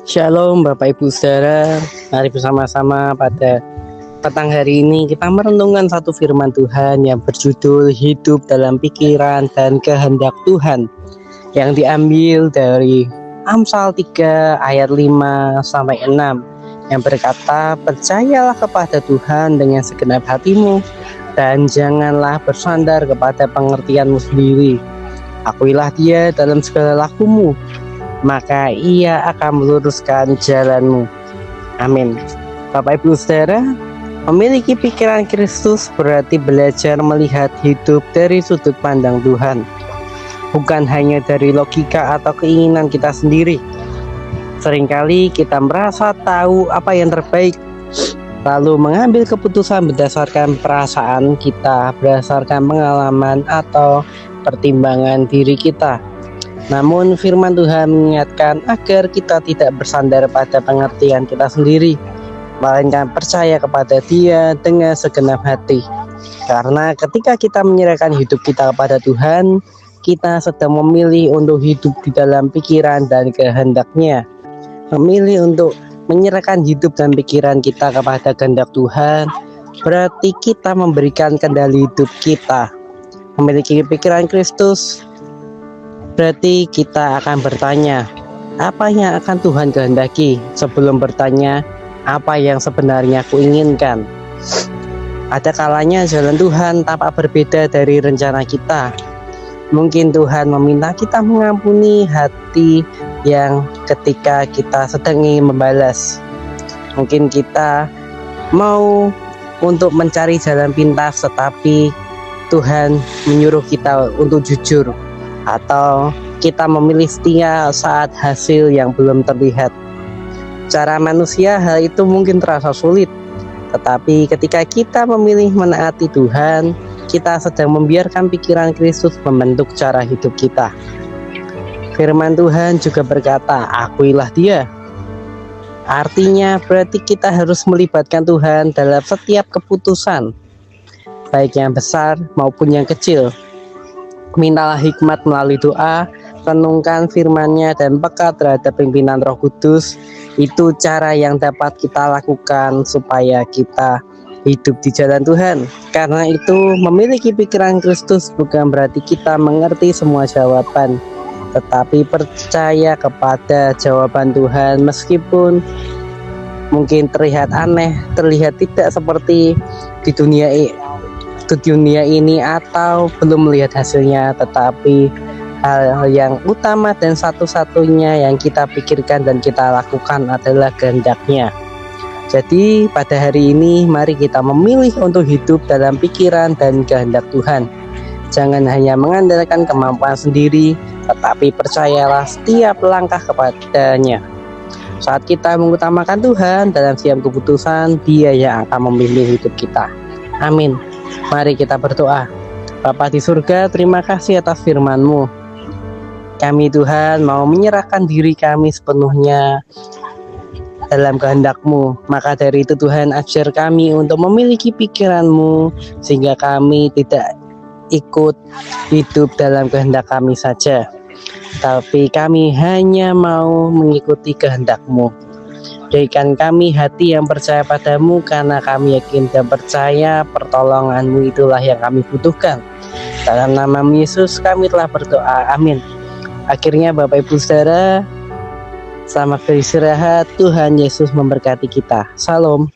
Shalom Bapak Ibu Saudara, mari bersama-sama pada petang hari ini kita merenungkan satu firman Tuhan yang berjudul Hidup dalam Pikiran dan Kehendak Tuhan, yang diambil dari Amsal 3 ayat 5 sampai 6 yang berkata, percayalah kepada Tuhan dengan segenap hatimu dan janganlah bersandar kepada pengertianmu sendiri. Akuilah Dia dalam segala lakumu, maka Ia akan meluruskan jalanmu. Amin. Bapak Ibu Saudara, memiliki pikiran Kristus berarti belajar melihat hidup dari sudut pandang Tuhan, bukan hanya dari logika atau keinginan kita sendiri. Seringkali kita merasa tahu apa yang terbaik, lalu mengambil keputusan berdasarkan perasaan kita, berdasarkan pengalaman atau pertimbangan diri kita. Namun firman Tuhan mengingatkan agar kita tidak bersandar pada pengertian kita sendiri, melainkan percaya kepada Dia dengan segenap hati. Karena ketika kita menyerahkan hidup kita kepada Tuhan, kita sedang memilih untuk hidup di dalam pikiran dan kehendak-Nya. Memilih untuk menyerahkan hidup dan pikiran kita kepada kehendak Tuhan berarti kita memberikan kendali hidup kita. Memiliki pikiran Kristus berarti kita akan bertanya, apa yang akan Tuhan kehendaki sebelum bertanya, apa yang sebenarnya kuinginkan. Ada kalanya jalan Tuhan tampak berbeda dari rencana kita. Mungkin Tuhan meminta kita mengampuni hati yang ketika kita sedang ingin membalas. Mungkin kita mau untuk mencari jalan pintas, tetapi Tuhan menyuruh kita untuk jujur. Atau kita memilih setia saat hasil yang belum terlihat. Cara manusia hal itu mungkin terasa sulit, tetapi ketika kita memilih menaati Tuhan, kita sedang membiarkan pikiran Kristus membentuk cara hidup kita. Firman Tuhan juga berkata, akuilah Dia. Artinya berarti kita harus melibatkan Tuhan dalam setiap keputusan, baik yang besar maupun yang kecil. Mintalah hikmat melalui doa, renungkan firman-Nya dan peka terhadap pimpinan Roh Kudus. Itu cara yang dapat kita lakukan supaya kita hidup di jalan Tuhan. Karena itu memiliki pikiran Kristus bukan berarti kita mengerti semua jawaban, tetapi percaya kepada jawaban Tuhan meskipun mungkin terlihat aneh, terlihat tidak seperti di dunia ini atau belum melihat hasilnya, tetapi hal yang utama dan satu-satunya yang kita pikirkan dan kita lakukan adalah kehendak-Nya. Jadi pada hari ini mari kita memilih untuk hidup dalam pikiran dan kehendak Tuhan. Jangan hanya mengandalkan kemampuan sendiri, tetapi percayalah setiap langkah kepadanya. Saat kita mengutamakan Tuhan dalam setiap keputusan, Dia yang akan membimbing hidup kita. Amin. Mari kita berdoa. Bapa di surga, terima kasih atas firman-Mu. Kami Tuhan mau menyerahkan diri kami sepenuhnya dalam kehendak-Mu. Maka dari itu Tuhan, ajar kami untuk memiliki pikiran-Mu sehingga kami tidak ikut hidup dalam kehendak kami saja, tapi kami hanya mau mengikuti kehendak-Mu. Berikan kami hati yang percaya padamu, karena kami yakin dan percaya pertolongan-Mu itulah yang kami butuhkan. Dalam nama Yesus kami telah berdoa, amin. Akhirnya Bapak Ibu Saudara, selamat beristirahat. Tuhan Yesus memberkati kita. Salam.